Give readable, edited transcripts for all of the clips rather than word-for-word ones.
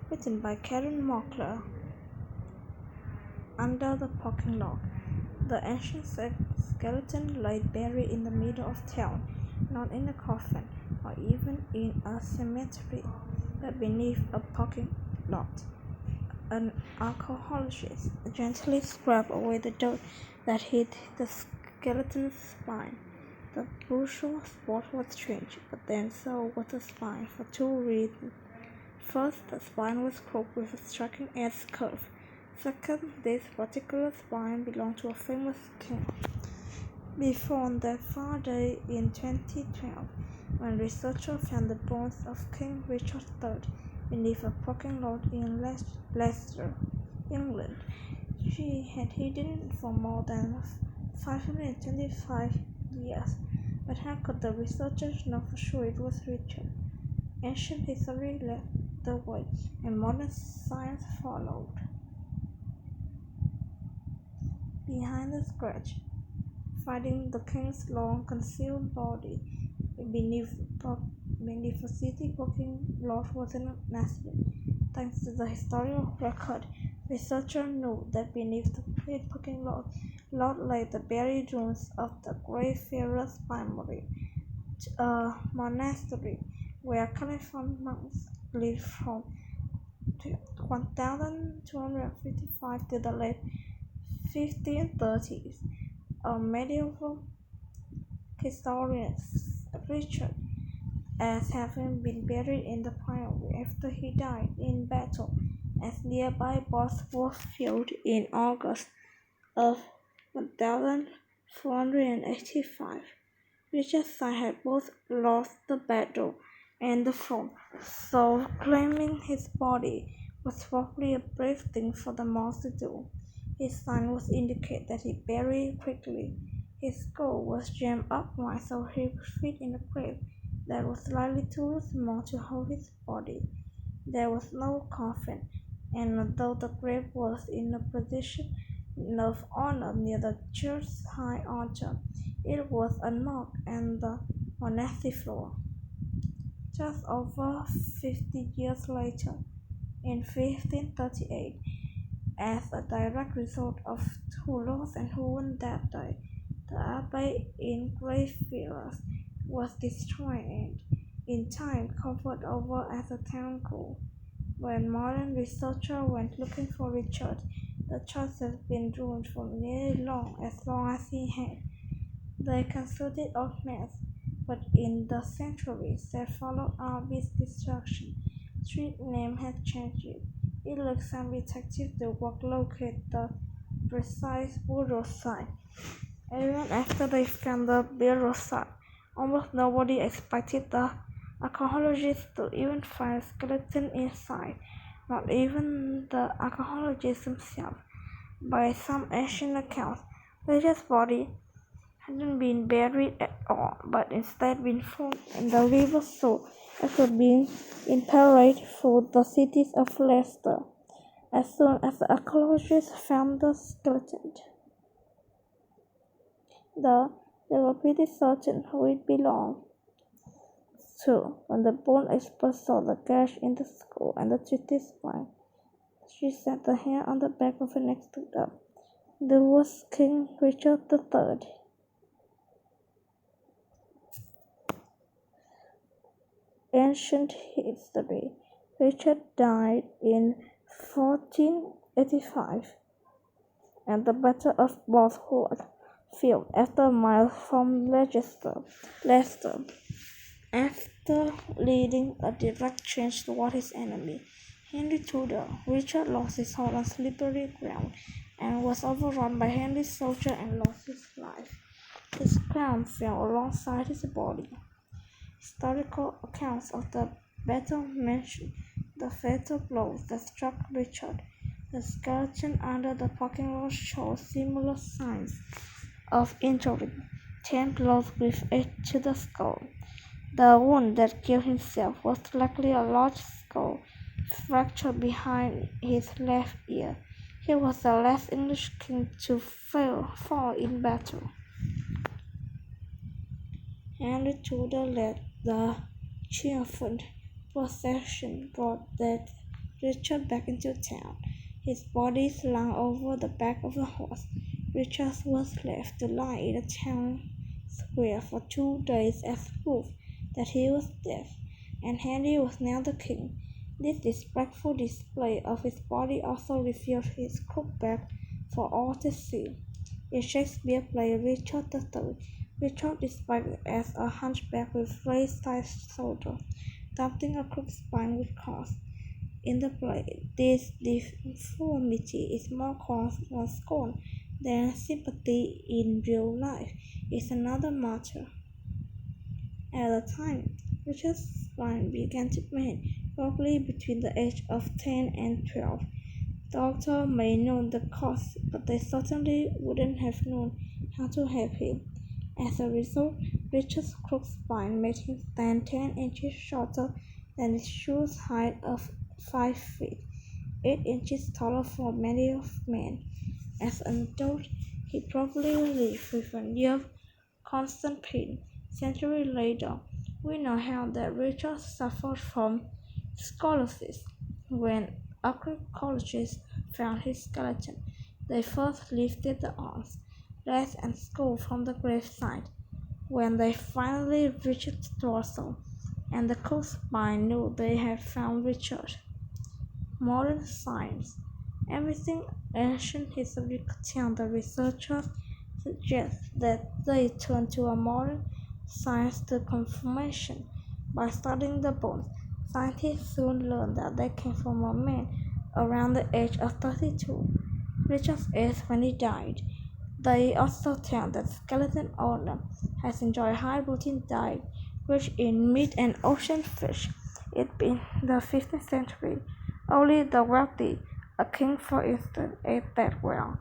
written by Karen Mockler. Under the parking lot, the ancient skeleton lay buried in the middle of town, not in a coffin or even in a cemetery, but beneath a parking lot. An archaeologist gently scraped away the dirt that hid the skeleton's spine. The brutal spot was strange, but then so was the spine, for two reasons. First, the spine was crooked with a striking edge curve. Second, this particular spine belonged to a famous king. Before that far day in 2012, when researchers found the bones of King Richard III beneath a parking lot in Leicester, England, she had hidden it for more than 525 years. But how could the researchers know for sure it was Richard? Ancient history led the way, and modern science followed. Behind the scratch, finding the king's long-concealed body beneath a city parking lot wasn't an accident. Thanks to the historical record, researchers knew that beneath the parking lot lay the buried ruins of the Greyfriars monastery, where Californian monks lived from 1255 to the late 1530s. A medieval historian Richard as having been buried in the priory after he died in battle at nearby Bosworth Field in August of 1485. Richard's side had both lost the battle and the throne, so claiming his body was probably a brave thing for the monks to do. His sign was indicate that he buried quickly. His skull was jammed upright so he could fit in a grave that was slightly too small to hold his body. There was no coffin, and although the grave was in a position of honor near the church's high altar, it was unmarked on the monastery floor. Just over 50 years later, in 1538, as a direct result of who lost and who won that day, the abbey in Greyfriars was destroyed and, in time, covered over as a town grew. When modern researchers went looking for Richard, the church had been ruined for nearly as long as he had. They consulted old maps, but in the centuries that followed Abbey's destruction, street names had changed. It took some detectives to work locate the precise burial site. Even after they found the burial site, almost nobody expected the archaeologists to even find a skeleton inside, not even the archaeologists themselves. By some ancient accounts, Richard's body hadn't been buried at all, but instead been thrown in the river Soar after being impaled for the cities of Leicester. As soon as the archaeologists found the skeleton, they were pretty certain who it belonged to. When the bone expert saw the gash in the skull and the twisted spine, she said the hair on the back of her neck stood up. There was King Richard III. Ancient history. Richard died in 1485 at the Battle of Bosworth Field after a mile from Leicester, after leading a direct charge toward his enemy, Henry Tudor. Richard lost his horse on slippery ground and was overrun by Henry's soldiers and lost his life. His crown fell alongside his body. Historical accounts of the battle mention the fatal blows that struck Richard. The skeleton under the parking lot shows similar signs of injury, 10 blows with edge to the skull. The wound that killed himself was likely a large skull fracture behind his left ear. He was the last English king to fall in battle. Henry Tudor led the triumphant procession brought death Richard back into town. His body slung over the back of a horse. Richard was left to lie in the town square for 2 days as proof that he was dead, and Henry was now the king. This disrespectful display of his body also revealed his crooked back for all to see. In Shakespeare play Richard III, Richard depicted as a hunchback with raised-side shoulders, something a crooked spine would cause. In the play, this deformity is more caused on scorn than sympathy in real life. Is another matter. At the time, Richard's spine began to bend, probably between the age of 10 and 12. Doctor may know the cause, but they certainly wouldn't have known how to help him. As a result, Richard's crooked spine made him stand 10 inches shorter than his shoe's height of 5 feet, 8 inches taller for many of men. As an adult, he probably lived with a near constant pain. Centuries later, we know how that Richard suffered from scoliosis. When archaeologists found his skeleton, they first lifted the arms, legs, and skull from the gravesite. When they finally reached the torso, and the cold spine knew they had found Richard. Modern science. Everything ancient history could tell the researchers suggest that they turned to a modern science to confirmation. By studying the bones, scientists soon learned that they came from a man around the age of 32, Richard's age when he died. They also tell that the skeleton owner has enjoyed a high-protein diet rich in meat and ocean fish. In the 15th century, only the wealthy, a king for instance, ate that well.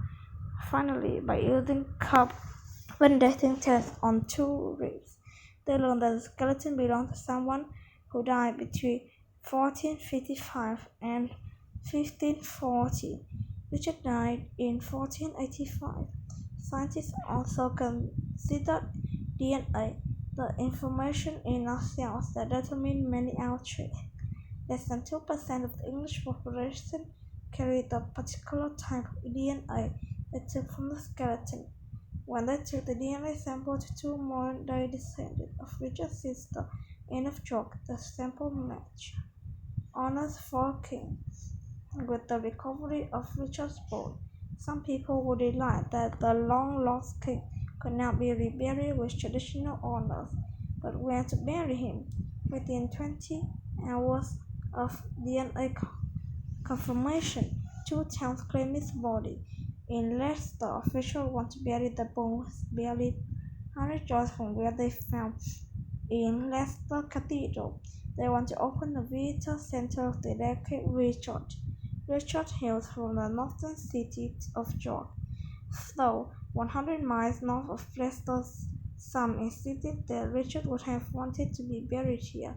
Finally, by using carbon dating tests on 2 ribs, they learned that the skeleton belonged to someone who died between 1455 and 1540. Richard died in 1485. Scientists also considered DNA, the information in our cells that determine many our traits. Less than 2% of the English population carried the particular type of DNA they took from the skeleton. When they took the DNA sample to 2 modern-day descendants of Richard's sister, Anne of York, the sample matched. Honors for King. With the recovery of Richard's bone, some people would delight that the long-lost king could now be reburied with traditional honors. But when to bury him? Within 20 hours of DNA confirmation, 2 towns claimed his body. In Leicester, officials want to bury the bones barely 100 yards from where they found in Leicester Cathedral. They want to open the visitor center to dedicate Richard. Richard hails from the northern city of York, though 100 miles north of Leicester. Some insisted that Richard would have wanted to be buried here.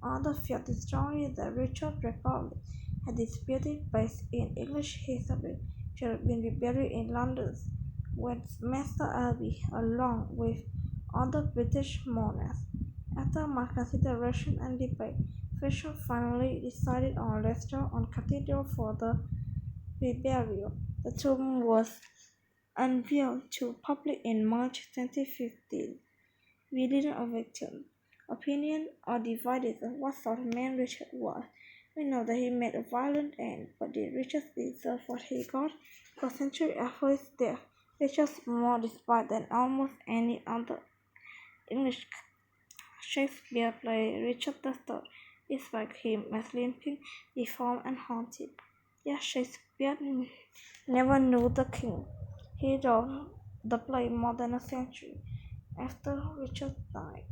Others felt strongly that Richard's Republic had disputed based in English history should have been reburied in London's Westminster Abbey along with other British monarchs. After much consideration and debate, officials finally decided on Leicester on Cathedral for the reburial. The tomb was unveiled to public in March 2015. We didn't a victim. Opinions are divided on what sort of man Richard was. We know that he made a violent end, but did Richard deserve what he got? For centuries after his death, Richard was more despised than almost any other English Shakespeare play. Richard III described him as limping, deformed, and haunted. Yet Shakespeare never knew the king. He wrote the play more than a century after Richard died.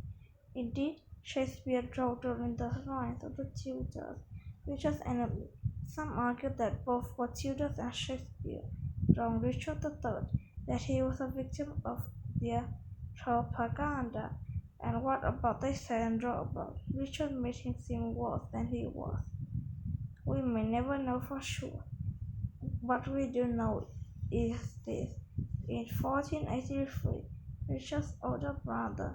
Indeed, Shakespeare wrote during the rise of the Tudors, Richard's enemies. Some argue that both were Tudors and Shakespeare wronged Richard III, that he was a victim of their propaganda. And what about they said and wrote about? Richard made him seem worse than he was. We may never know for sure. What we do know is this. In 1483, Richard's older brother,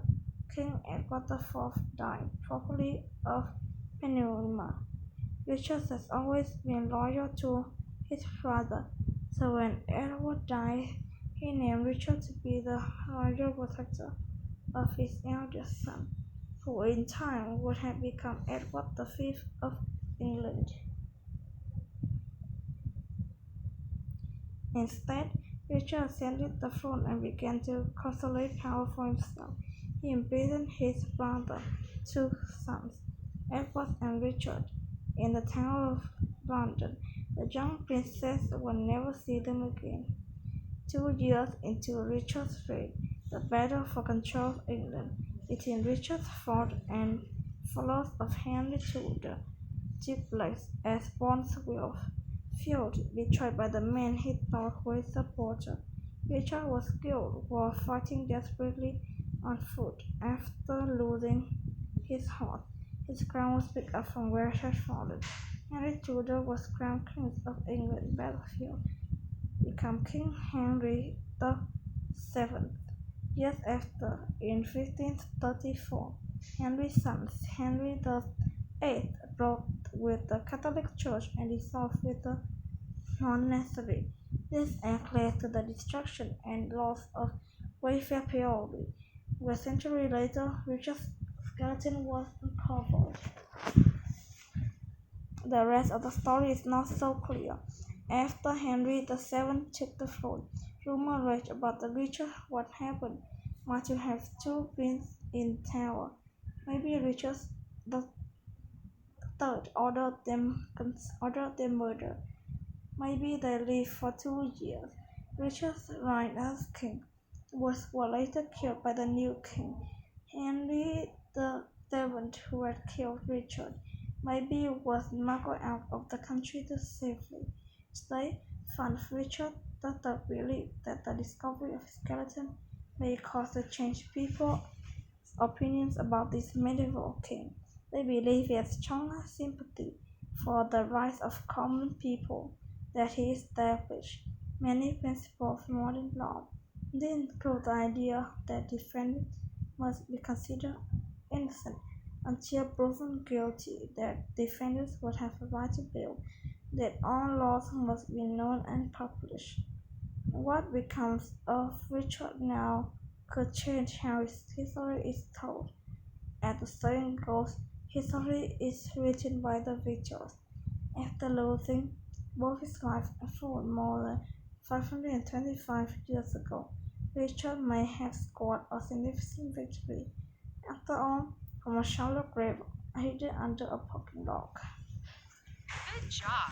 King Edward IV, died, probably of pneumonia. Richard has always been loyal to his father, so when Edward died, he named Richard to be the royal protector of his eldest son, who in time would have become Edward the Fifth of England. Instead, Richard ascended the throne and began to consolidate power for himself. He imprisoned his brother, two sons, Edward and Richard, in the Tower of London. The young princes would never see them again. 2 years into Richard's reign, the battle for control of England between Richard's fort and followers of Henry Tudor took place as Boswell's field, betrayed by the men he thought were his supporters. Richard was killed while fighting desperately on foot. After losing his horse, his crown was picked up from where it had fallen. Henry Tudor was crowned King of England battlefield, became King Henry the Seventh. Years after, in 1534, Henry's son Henry the Eighth broke with the Catholic Church and dissolved with the monastery. This act led to the destruction and loss of Wayfair Priory, where a century later Richard's skeleton was uncovered. The rest of the story is not so clear. After Henry the Seventh took the throne, rumor raged about the Richard what happened. Might you have two queens in Tower? Maybe Richard the Third ordered them murdered. Maybe they lived for 2 years. Richard's reign as king was later killed by the new king, Henry the Seventh, who had killed Richard. Maybe was smuggled out of the country too safely. Today, fans of Richard the Third believe that the discovery of his skeleton may cause to change people's opinions about this medieval king. They believe he had strong sympathy for the rights of common people, that he established many principles of modern law. They include the idea that defendants must be considered innocent until proven guilty, that defendants would have a right to bail, that all laws must be known and published. What becomes of Richard now could change how his history is told. As the saying goes, history is written by the victors. After losing both his life and throne more than 525 years ago, Richard may have scored a significant victory. After all, from a shallow grave hidden under a parking lot. Good job!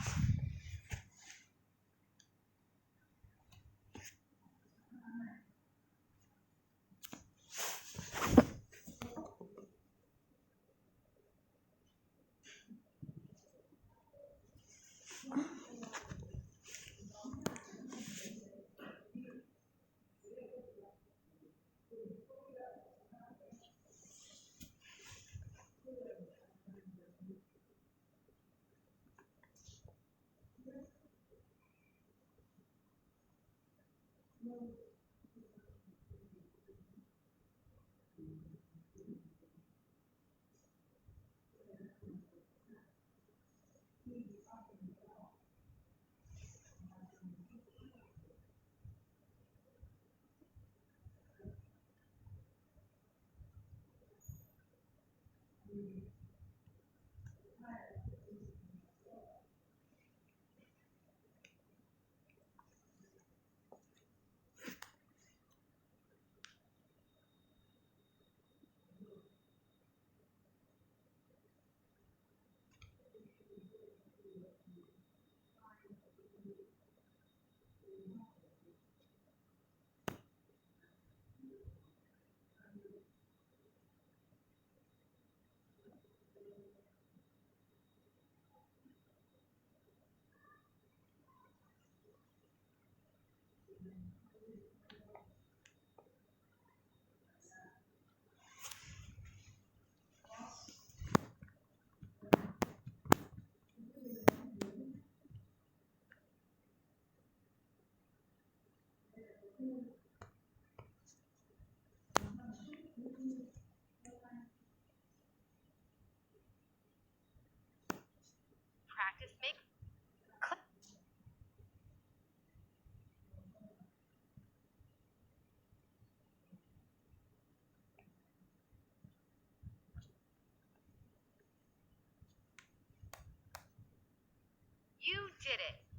You did it!